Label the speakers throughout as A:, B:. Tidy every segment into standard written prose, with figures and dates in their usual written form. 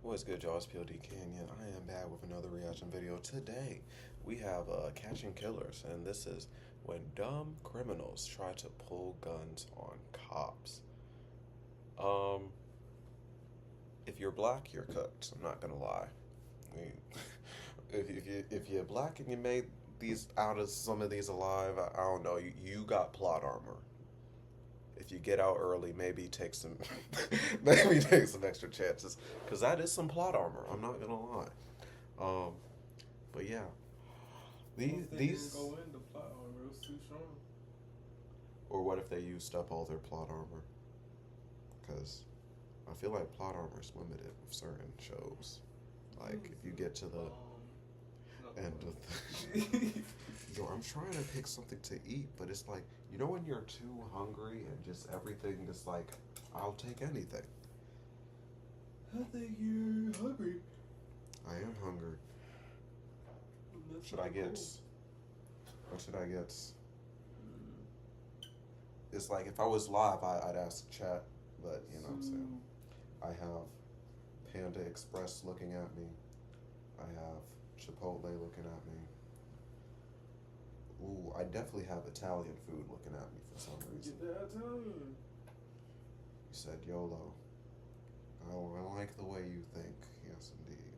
A: What's good, y'all? It's Pod.cannion. I am back with another reaction video. Today, we have Catching Killers, and this is when dumb criminals try to pull guns on cops. If you're black, you're cooked. I'm not gonna lie. I mean, if you're black and you made these out of some of these alive, I don't know. You got plot armor. If you get out early, maybe take some maybe take some extra chances, because that is some plot armor. I'm not gonna lie. But yeah, these
B: didn't go into plot armor. It was too strong.
A: Or what if they used up all their plot armor? Because I feel like plot armor is limited with certain shows. Like if you get to the end of the yo, I'm trying to pick something to eat, but it's like, you know when you're too hungry and just everything is like, I'll take anything.
B: I think you're hungry.
A: I am hungry.
B: That's
A: Should I get?
B: cool.
A: What should I get? It's like if I was live, I'd ask chat, but you know what I'm saying. I have Panda Express looking at me. I have Chipotle looking at me. Ooh, I definitely have Italian food looking at me for some reason.
B: Get that Italian.
A: You said YOLO. Oh, I like the way you think. Yes, indeed.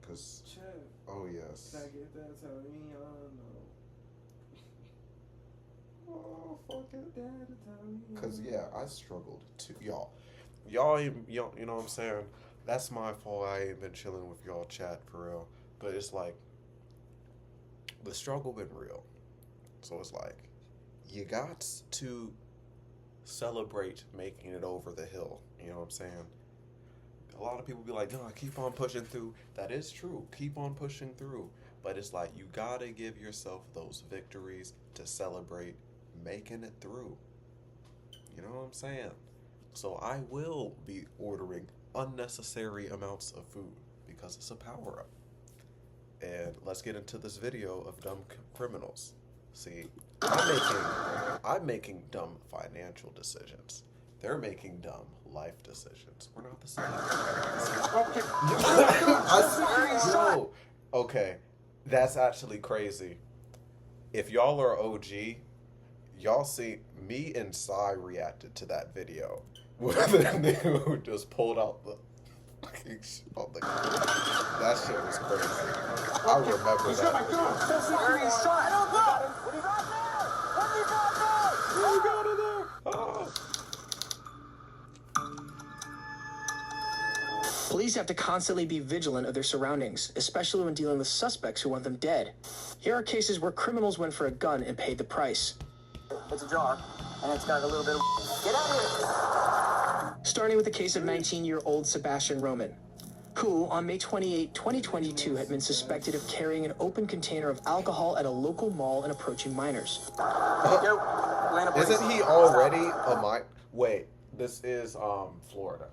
A: Cause.
B: Chat.
A: Oh yes.
B: Can I get that Italian? No.
A: Oh fuck it.
B: That Italian.
A: Cause yeah, I struggled too, y'all, you know what I'm saying? That's my fault. I ain't been chilling with y'all chat for real. But it's like, the struggle been real. So it's like, you got to celebrate making it over the hill. You know what I'm saying? A lot of people be like, no, I keep on pushing through. That is true. Keep on pushing through. But it's like, you gotta give yourself those victories to celebrate making it through. You know what I'm saying? So I will be ordering unnecessary amounts of food because it's a power-up. And let's get into this video of dumb criminals. See, I'm making dumb financial decisions. They're making dumb life decisions. We're not the same. No. Okay, that's actually crazy. If y'all are OG, y'all see me and Sai reacted to that video where the nigga who just pulled out the fucking shit on the that shit was crazy. I remember that.
C: Where he shot? What do you got there? What do you got there?
A: What you got in there? Oh.
D: Police have to constantly be vigilant of their surroundings, especially when dealing with suspects who want them dead. Here are cases where criminals went for a gun and paid the price.
C: It's a jar, and it's got a little bit of... Get out of here!
D: Starting with the case of 19-year-old Sebastian Roman, who, on May 28, 2022, had been suspected of carrying an open container of alcohol at a local mall and approaching minors.
C: Yo, Atlanta police.
A: Isn't he already a minor? Wait, this is Florida.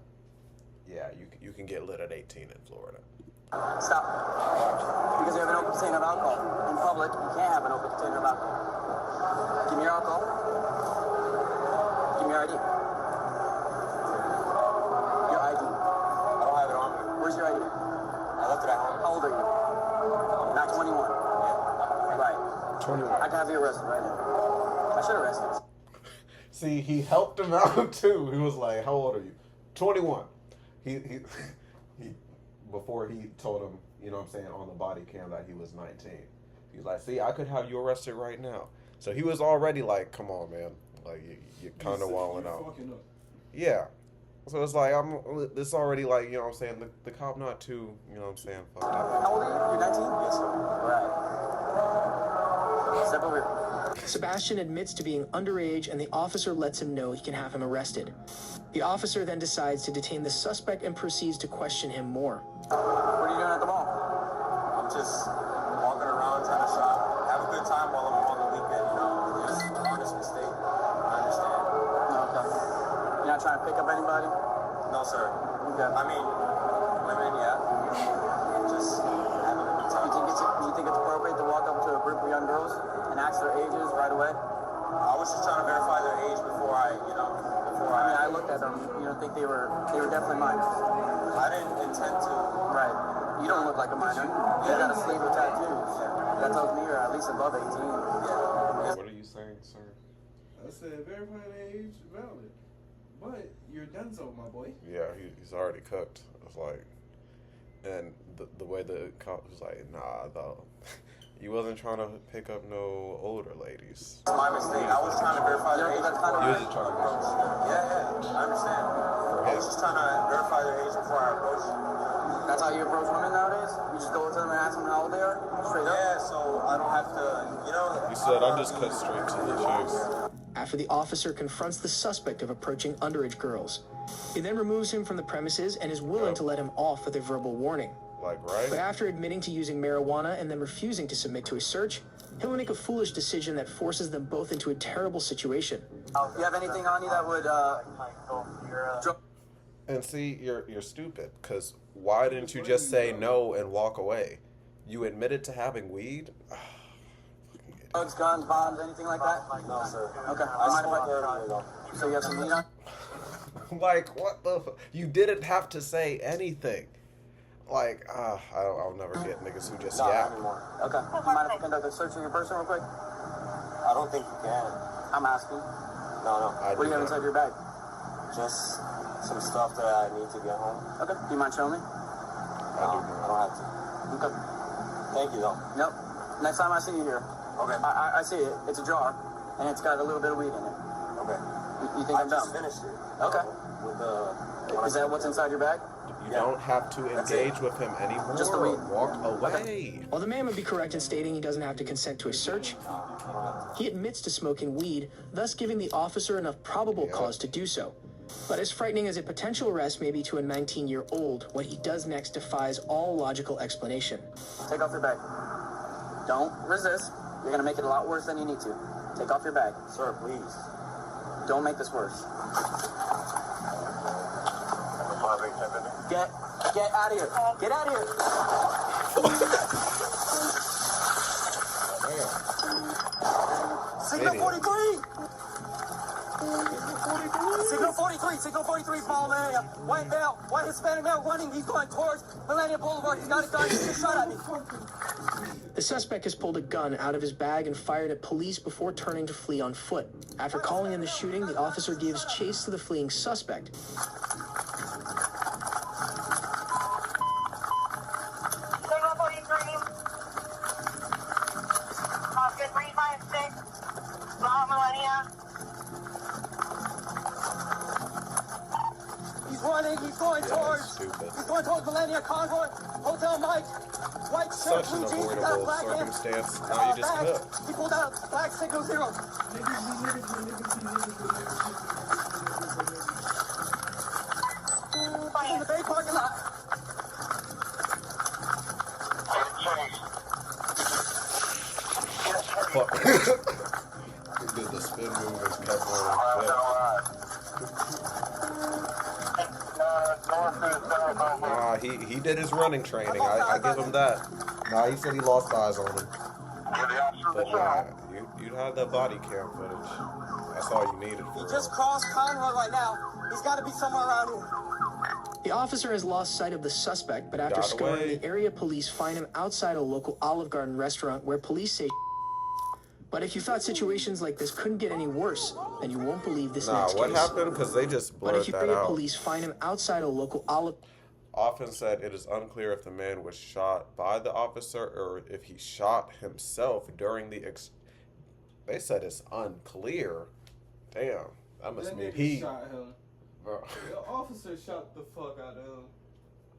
A: Yeah, you can get lit at 18 in Florida.
C: Stop. Because you have an open container of alcohol. In public, you can't have an open container of alcohol. Give me your alcohol. Give me your ID. Your ID. I don't have it on me. Where's your ID? I left it at home. How old are you? Not 21. Yeah. Right.
A: 21.
C: I can have you arrested right now. I should arrest you.
A: See, he helped him out too. He was like, "How old are you?" 21. He before he told him, you know what I'm saying, on the body cam that he was 19. He's like, "See, I could have you arrested right now." So he was already like, "Come on, man, like you're kind of wilding out."
B: Fucking up.
A: Yeah. So it's like it's already like, you know what I'm saying, the cop not too, you know what I'm saying, fucked up.
C: How old are you? You're 19? Yes, sir. Right. Step over here.
D: Sebastian admits to being underage, and the officer lets him know he can have him arrested. The officer then decides to detain the suspect and proceeds to question him more.
C: What are you doing at the mall? I'm just walking around trying to shop. Have a good time while I'm on the weekend, you know. Just honest mistake. I understand. Okay. You're not trying to pick up anybody? No, sir. Okay. I mean, women, yeah. Just having a good time. You think it's appropriate to walk up to a group of young girls and ask their ages right away? I was just trying to verify their age before I, you know, before before. I mean, I looked at them. You don't think they were definitely mine. I didn't intend to. Right. You don't look like a minor. You got a sleeve of tattoos. That tells me you're at least above 18. Yeah.
A: What are you saying, sir?
B: I said verifying age valid, but you're done so, my boy.
A: Yeah, he's already cooked. It's like, and the way the cop was like, nah, though. You wasn't trying to pick up no older ladies.
C: It's my mistake. I was trying to verify their age.
A: You was just trying to
C: Yeah, I understand. I was just trying to verify their age before I approached you. That's how you approach women nowadays? You just go to them and ask them how old they are? Straight up? Yeah, so I don't have to,
A: You said I'm just cut straight to the chase.
D: After the officer confronts the suspect of approaching underage girls. He then removes him from the premises and is willing to let him off with a verbal warning.
A: Like, right?
D: But after admitting to using marijuana and then refusing to submit to a search, he'll make a foolish decision that forces them both into a terrible situation.
C: You have anything on you that would,
A: And see, you're stupid, because why didn't you just say no and walk away? You admitted to having weed?
C: drugs, guns, bombs, anything like that? No, sir. Okay. So you have some weed on?
A: Like, what the You didn't have to say anything. Like, I'll never get niggas who just yap.
C: Anymore. Okay. You mind if I conduct a search of your person real quick? I don't think you can. I'm asking. No. What do you have inside your bag? Just some stuff that I need to get home. Okay. Do you mind showing me?
A: I
C: don't have to. Okay. Thank you, though. Nope. Next time I see you here. Okay. I see it. It's a jar, and it's got a little bit of weed in it. Okay. You think I'm dumb? I just finished it. Okay. Is that what's inside your bag?
A: You don't have to engage with him anymore.
D: Just the weed.
A: Walk away.
D: While the man would be correct in stating he doesn't have to consent to a search, he admits to smoking weed, thus giving the officer enough probable cause to do so. But as frightening as a potential arrest may be to a 19-year-old, what he does next defies all logical explanation.
C: Take off your bag. Don't resist. You're going to make it a lot worse than you need to. Take off your bag. Sir, please. Don't make this worse. Get out of here. Get out of here. Signal 43. Signal 43, follow the area. White Hispanic male running. He's going towards Millennium Boulevard. He's got a gun. He just shot at me.
D: The suspect has pulled a gun out of his bag and fired at police before turning to flee on foot. After calling in the shooting, the officer gives chase to the fleeing suspect.
E: Signal 43. Oscar 356. Millennia.
C: He's running. He's going towards Millennia Convoy. Hotel Mike. White shirt,
A: Such an
C: blue jeans, got a
A: avoidable
C: black
A: circumstance. Now you just cooked.
C: He pulled out black signal 0. In the Bay parking lot.
A: Fuck. He did the spin move and kept on he did his running training. I give him that. Nah, he said he lost eyes on him. But you'd have that body cam footage. That's all you needed.
C: He just crossed Conroy right now. He's got to be somewhere around here.
D: The officer has lost sight of the suspect, but after scouring the area, police find him outside a local Olive Garden restaurant where police say. But if you thought situations like this couldn't get any worse, then you won't believe this next case.
A: What happened? Because they just blurred that out.
D: But if area police find him outside a local Olive...
A: Often said it is unclear if the man was shot by the officer or if he shot himself during the... They said it's unclear. Damn. That must mean he...
B: shot him.
A: Bro.
B: The officer shot the fuck out of him.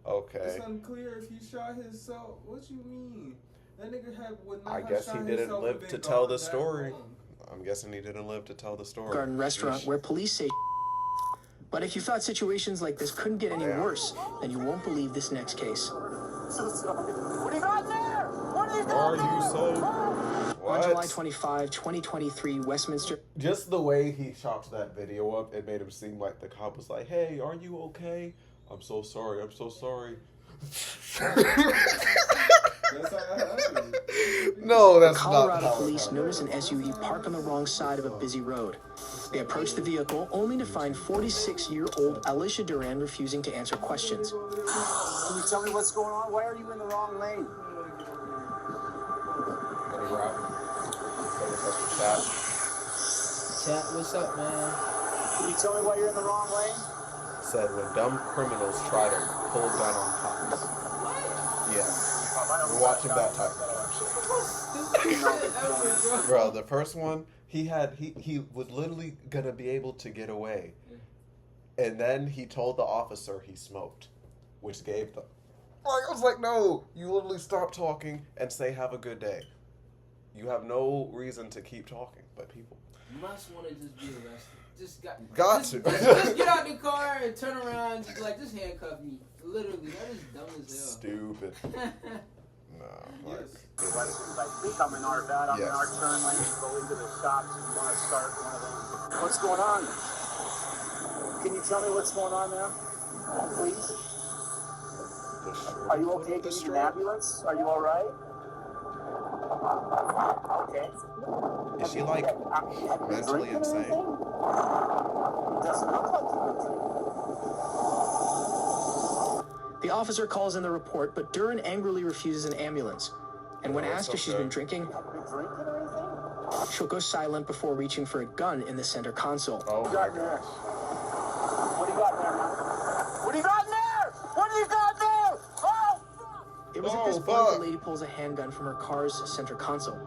A: Okay.
B: It's unclear if he shot himself. What you mean? That nigga would not
A: I
B: have
A: guess
B: shot
A: he didn't
B: himself
A: live
B: if
A: to
B: they
A: tell
B: gone
A: the
B: that
A: story.
B: long.
A: I'm guessing he didn't live to tell the story.
D: Garden restaurant where police say. But if you thought situations like this couldn't get any worse, then you won't believe this next case.
C: What do you got there? What are you doing?
A: Are you so... What?
D: On July 25, 2023, Westminster...
A: Just the way he chopped that video up, it made him seem like the cop was like, hey, are you okay? I'm so sorry. I'm so sorry.
B: That's how that happened.
A: No, that's
D: Colorado
A: not
D: police noticed an SUV parked on the wrong side of a busy road. They approach the vehicle only to find 46-year-old Alicia Duran refusing to answer questions.
C: Can you tell me what's going on? Why are you in the wrong lane?
F: Chat, what's up, man?
C: Can you tell me why you're in the wrong lane?
A: Said when dumb criminals try to pull a gun on cops. Yeah. We're watching that type of shit. Bro, the first one, he was literally gonna be able to get away. And then he told the officer he smoked, which gave them. I was like, no, you literally stop talking and say have a good day. You have no reason to keep talking, but people.
F: You must want to just be arrested. Just
A: to.
F: Just get out the car and turn around and just like, just handcuff me. Literally, that is dumb as hell.
A: Stupid. No, like,
C: Like, I'm in our bad, I'm in our turn lane, go into the shops, you want to start one of them. What's going on? Can you tell me what's going on now? Please? Are you okay? Do you need an ambulance? Are you alright? Okay.
A: Is she like mentally insane?
C: Doesn't look like you.
D: The officer calls in the report, but Duran angrily refuses an ambulance. And when asked if she's been drinking, she'll go silent before reaching for a gun in the center console.
A: Oh my gosh.
C: What do you got in there, man? What do you got in there? What do you got there? Oh!
D: It was at this point the lady pulls a handgun from her car's center console.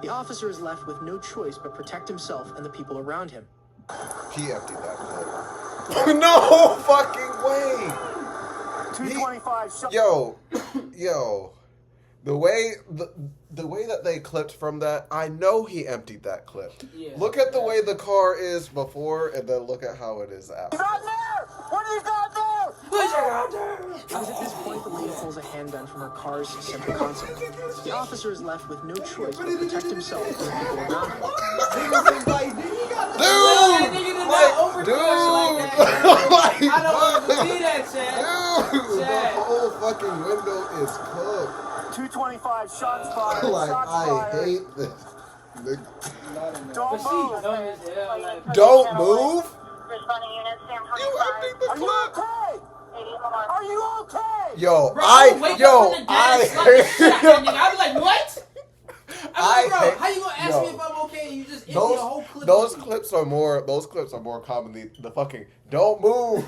D: The officer is left with no choice but protect himself and the people around him.
A: He emptied that clip. No fucking way!
C: 225.
A: Yo. The way that they clipped from that, I know he emptied that clip.
F: Yeah.
A: Look at the way the car is before, and then look at how it is after.
C: You got there? What do you got there?
F: What you got there?
D: It was at this point the lady pulls a handgun from her car's center console. The officer is left with no choice but protect himself and the people around him.
F: I don't want to see that, Chad.
A: Dude, the whole fucking window is cooked.
C: 225 shots fired.
A: Like,
C: shots
A: I
C: fired.
A: hate this.
C: Don't
F: But she
C: move.
F: dumb as hell. Like,
A: Don't move?
E: Responding units, Sam
A: You emptied the
C: Are you
A: clip.
C: okay? Are you okay?
A: Yo,
F: bro,
A: I
F: wake
A: yo,
F: up from the dead and slap the shit out that nigga. I'd be like, what? I'm like, bro, how you gonna ask me if I'm okay and you just empty the whole clip?
A: Those clips are more commonly the fucking don't move.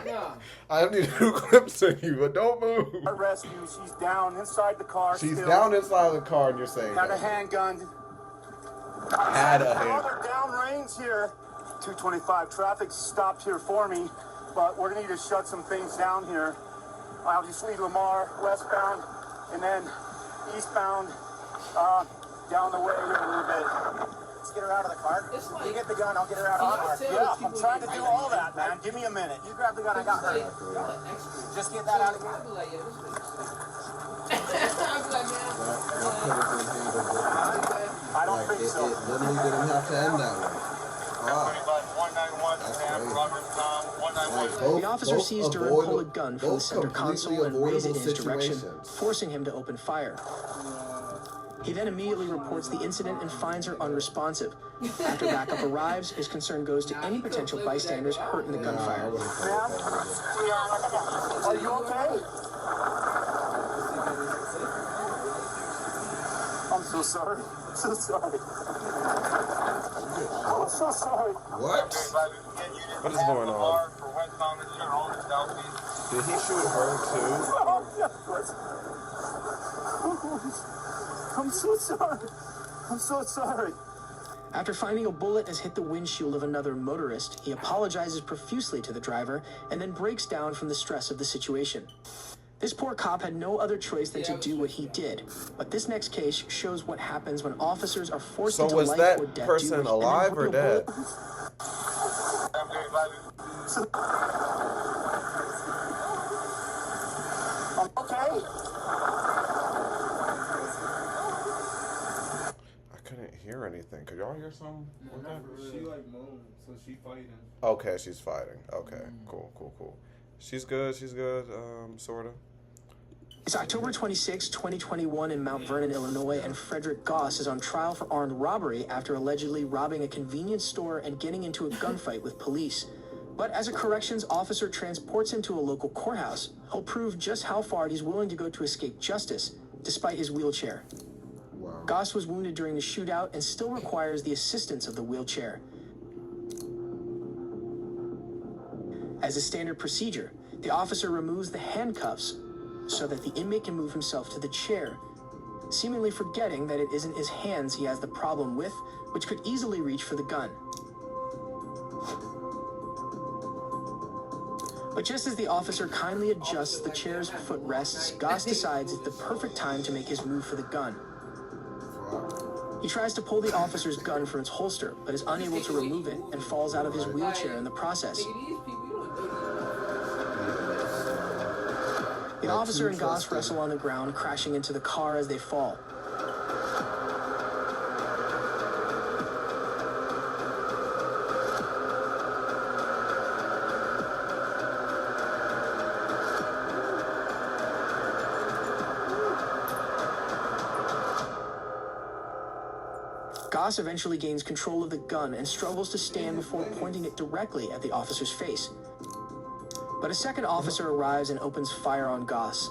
F: Nah.
A: I have these two clips of you, but don't move.
C: Our rescue. She's down inside the car.
A: She's
C: still.
A: down inside the car, and you're saying
C: Got a
A: that.
C: handgun.
A: Had a hand.
C: Other downrange here. 225 traffic stopped here for me, but we're gonna need to shut some things down here. I'll just leave Lamar westbound and then eastbound down the way here a little bit. Let's get her out of the car.
F: It's like,
C: You get the gun, I'll get her out of the car. Yeah, I'm trying to do all that, man. Give me a minute. You grab the gun, I got her. Just get that out of here.
F: I'd be like, yeah, this I'd be like, man.
C: I don't think so.
A: It literally didn't have to end that way. Wow.
D: The officer sees Duran pull a gun from the center console and raise it in his direction, forcing him to open fire. He then immediately reports the incident and finds her unresponsive. After backup arrives, his concern goes to any potential bystanders hurt in the gunfire.
C: Ma'am? Are you okay? I'm so sorry. I'm so sorry. I'm so sorry.
A: What? What is going on? Did he shoot her too?
C: I'm so sorry. I'm so sorry.
D: After finding a bullet has hit the windshield of another motorist, he apologizes profusely to the driver and then breaks down from the stress of the situation. This poor cop had no other choice than to do what he did. But this next case shows what happens when officers are forced into
A: was
D: life
A: that
D: or death
A: person
D: duty
A: alive
D: and
A: or
D: then
A: dead?
C: Okay.
A: I couldn't hear anything. Could y'all hear something? Okay.
B: She like moaned, so she fighting.
A: Okay, she's fighting. Okay, cool. She's good, sorta.
D: It's October 26, 2021 in Mount Vernon, Illinois, and Frederick Goss is on trial for armed robbery after allegedly robbing a convenience store and getting into a gunfight with police. But as a corrections officer transports him to a local courthouse, he'll prove just how far he's willing to go to escape justice, despite his wheelchair.
A: Wow.
D: Goss was wounded during the shootout and still requires the assistance of the wheelchair. As a standard procedure, the officer removes the handcuffs so that the inmate can move himself to the chair, seemingly forgetting that it isn't his hands he has the problem with, which could easily reach for the gun. But just as the officer kindly adjusts the chair's footrests, Goss decides it's the perfect time to make his move for the gun. He tries to pull the officer's gun from its holster, but is unable to remove it and falls out of his wheelchair in the process. The officer and Goss wrestle on the ground, crashing into the car as they fall. Goss eventually gains control of the gun and struggles to stand before pointing it directly at the officer's face. But a second officer arrives and opens fire on Goss.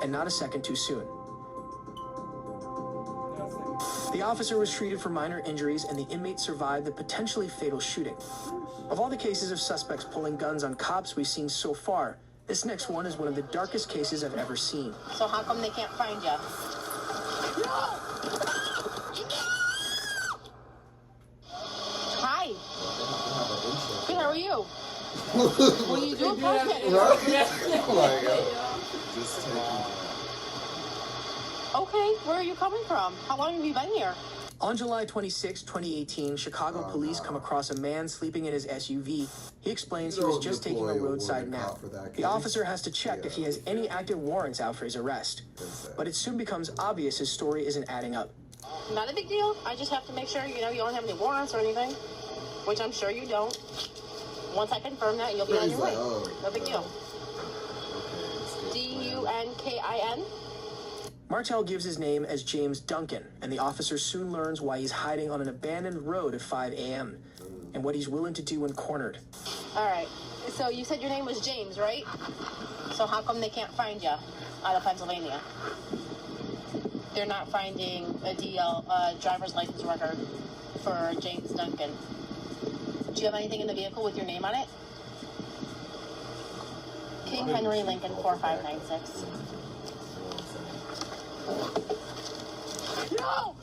D: And not a second too soon. The officer was treated for minor injuries and the inmate survived the potentially fatal shooting. Of all the cases of suspects pulling guns on cops we've seen so far, this next one is one of the darkest cases I've ever seen.
E: So how come they can't find you? Hi. Good, how are you? Will you do a podcast?
A: Just take it.
E: Okay, where are you coming from? How long have you been here?
D: On July 26, 2018, Chicago police come across a man sleeping in his SUV. He explains he was just taking a roadside nap. The officer has to check if he has any active warrants out for his arrest. But it soon becomes obvious his story isn't adding up.
E: Not a big deal. I just have to make sure, you don't have any warrants or anything. Which I'm sure you don't. Once I confirm that, you'll be on your way. No big deal. Dunkin?
D: Martel gives his name as James Duncan, and the officer soon learns why he's hiding on an abandoned road at 5 a.m. and what he's willing to do when cornered.
E: All right. So you said your name was James, right? So how come they can't find you out of Pennsylvania? They're not finding a DL, driver's license record for James Duncan. Do you have anything in the vehicle with your name on it? King Henry Lincoln 4596. No!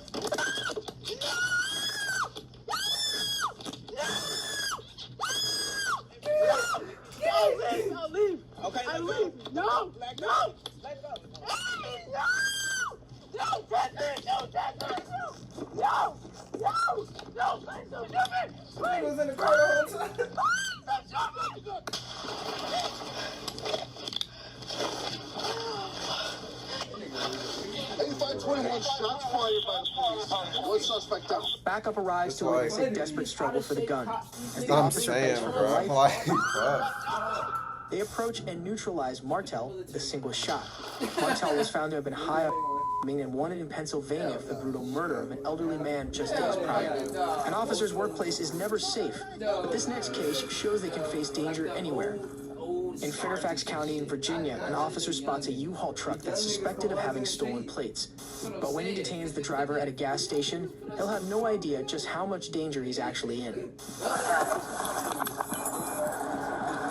E: I'll leave. Okay. I leave. No. Let go. Let go. No. No. Don't touch me. No. No. Please don't do me. Please. He was in the car the whole time.
D: Backup arrives to witness a desperate struggle for the gun. As the
A: I'm
D: officer
A: saying,
D: begs for
A: bro.
D: her
A: I'm
D: life,
A: like, bro.
D: they approach and neutralize Martel with a single shot. Martel was found to have been high on and wanted in Pennsylvania for the brutal murder of an elderly man just days prior. An officer's workplace is never safe, but this next case shows they can face danger anywhere. In Fairfax County in Virginia, an officer spots a U-Haul truck that's suspected of having stolen plates. But when he detains the driver at a gas station, he'll have no idea just how much danger he's actually in.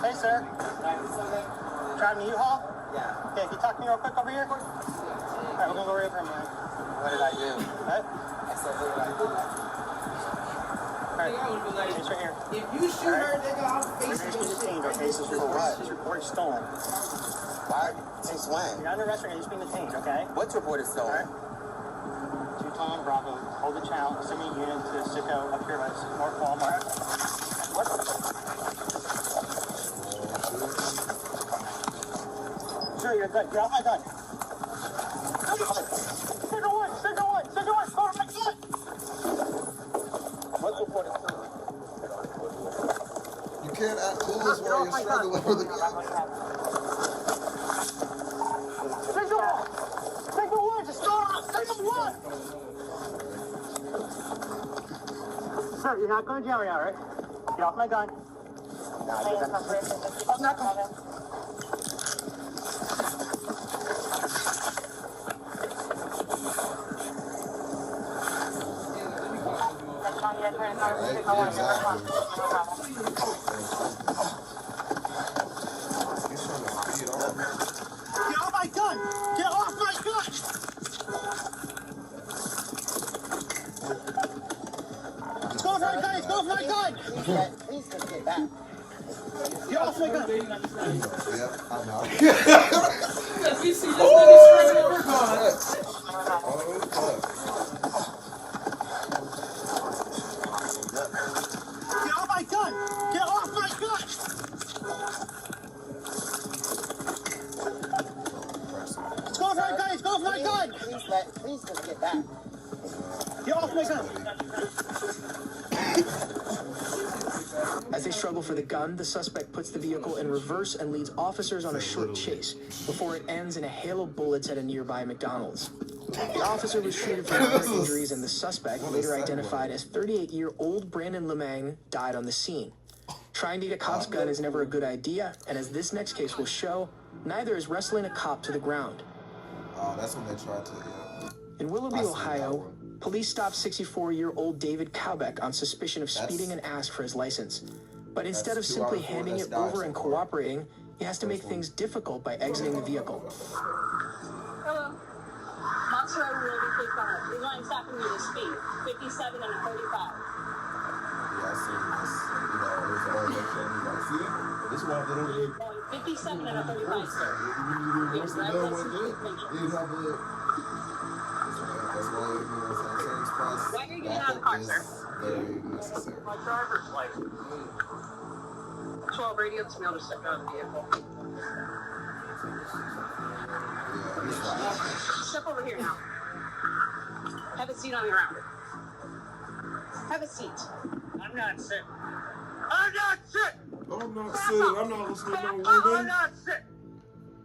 C: Hey, sir. Driving a U-Haul? Yeah. Okay, can you talk to me real quick over here? All right, we're going to go right over here. What did I do? What? I said, what did I do? All right, it's right here.
F: If you shoot her, nigga, I'll face
C: You're
F: you.
C: detained, okay? So for what? This report is stolen.
G: What? Since when?
C: You're under arrest right now. You're just being detained, okay?
G: What's report is stolen?
C: To Tom Bravo, hold the channel, assuming unit to Sicko up here by North Walmart. What? Sure, you're good. You're out my gun. Sicko one. Go to my gun. What's report is stolen?
A: You can't act clueless while you're struggling with the gun.
D: Sir, you're not going to jail right now, right? Get off my gun. I'm not coming. Get off my gun! Get off my gun! Go for my gun! Go for my gun! Please just get back. Get off my gun!
A: Yep, I know.
F: You see this nigga straight over gone.
D: Get off my gun! Get off my gun! Go for my gun! Go for my gun! Please just get back. Get off my gun! As they struggle for the gun, the suspect puts the vehicle in reverse and leads officers on a short chase before it ends in a hail of bullets at a nearby McDonald's. The officer was treated for minor injuries, and the suspect, later identified as 38-year-old Brandon Lemang, died on the scene. Trying to get a cop's gun is never a good idea, and as this next case will show, neither is wrestling a cop to the ground.
A: That's when they tried to, yeah.
D: In Willoughby, Ohio, police stopped 64-year-old David Cowbeck on suspicion of speeding and asked for his license. But instead of simply handing it over and cooperating, he has to make things difficult by exiting the vehicle.
E: Hello. Monster Road will be quick on it. We're going stopping you to speed. 57 and a 35.
A: Yeah, I seen this. You know, it was a whole bunch of like, see it? This one that over there.
E: Going 57 and a 35, sir.
A: What's the deal with it? You have a... That's why, you know, insurance price.
E: Why are you getting out of the car, sir?
A: Very necessary.
E: My driver's license. 12 radio to me, I'll just step out of the vehicle.
A: Yeah, he's right.
E: Step over here now. Have a seat on the ground. Have a seat. I'm not sick. I'm not sick!
B: I'm not sick. I'm not listening to no woman.
E: I'm not sick!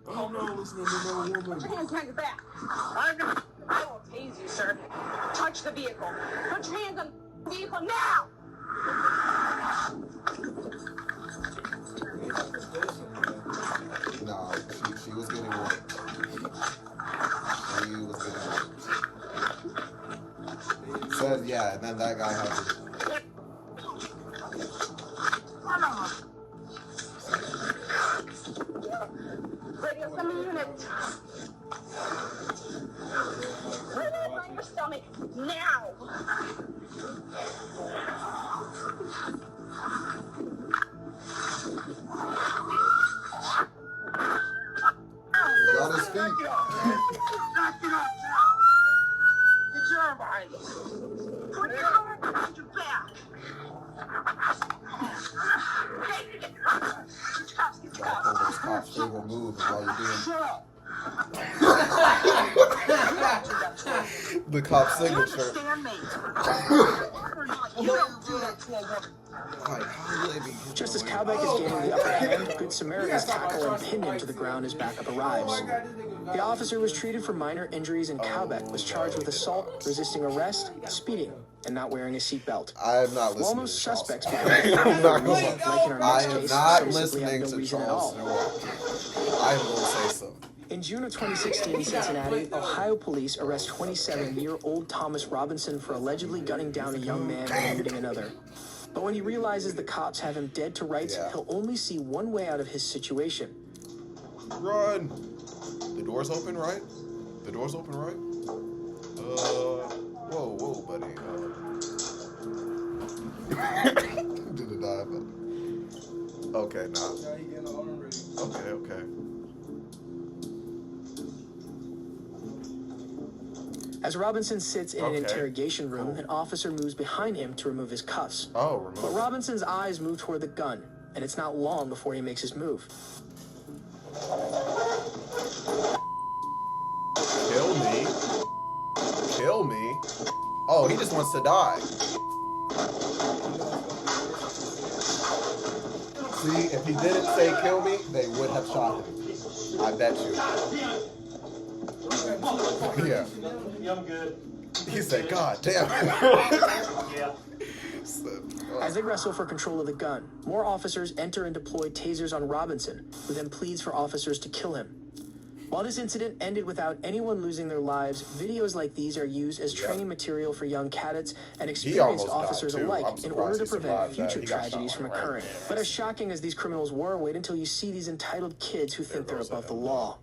B: I'm not listening to no woman.
E: Put your hands behind your back. I will tase you, sir. Touch the vehicle. Put your hands on the vehicle now!
A: Nah, she was getting worked. She was getting worked. Said, yeah, and then that guy had to...
E: Radio, send me a unit. Right over your stomach, now!
A: Got his feet.
E: Knock it off now! Get your arm behind you. Put your arm behind your back.
A: Those cops' favorite move is while you're doing... The cop's signature.
D: Just as Cowbeck is gaining the upper hand, Good Samaritans tackle and pin him to the ground as backup arrives. The officer was treated for minor injuries, and Cowbeck was charged with assault, resisting arrest, speeding, and not wearing a seatbelt.
A: I am not listening
D: While
A: to
D: most
A: Charles.
D: suspects
A: I
D: become
A: am
D: like in our next
A: not
D: case, some simply
A: listening
D: have no
A: to
D: reason at
A: Charles.
D: all.
A: No. I am going to say something.
D: In June of 2016 in Cincinnati, Ohio police arrest 27-year-old Thomas Robinson for allegedly gunning down a young man and wounding another. But when he realizes the cops have him dead to rights, he'll only see one way out of his situation.
A: Run! The door's open, right? The door's open, right? Whoa, buddy. Did it die? Okay, nah.
B: Yeah, he getting the arm ready.
A: Okay.
D: As Robinson sits in an interrogation room, an officer moves behind him to remove his cuffs.
A: Oh,
D: But Robinson's eyes move toward the gun, and it's not long before he makes his move.
A: Kill me. Kill me? Oh, he just wants to die. See, if he didn't say kill me, they would have shot him. I bet you. Yeah.
H: I'm good.
A: He said, God damn.
H: Yeah.
D: As they wrestle for control of the gun, more officers enter and deploy tasers on Robinson, who then pleads for officers to kill him. While this incident ended without anyone losing their lives, videos like these are used as training material for young cadets and experienced officers alike in order to prevent future tragedies from occurring. But as shocking as these criminals were, wait until you see these entitled kids who think they're above the law.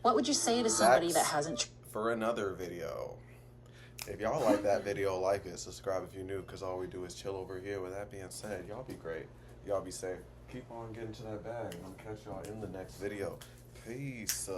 I: What would you say to somebody that hasn't...
A: For another video. If y'all like that video, like it, subscribe if you're new, because all we do is chill over here. With that being said, y'all be great. Y'all be safe. Keep on getting to that bag, and I'll catch y'all in the next video. Peace.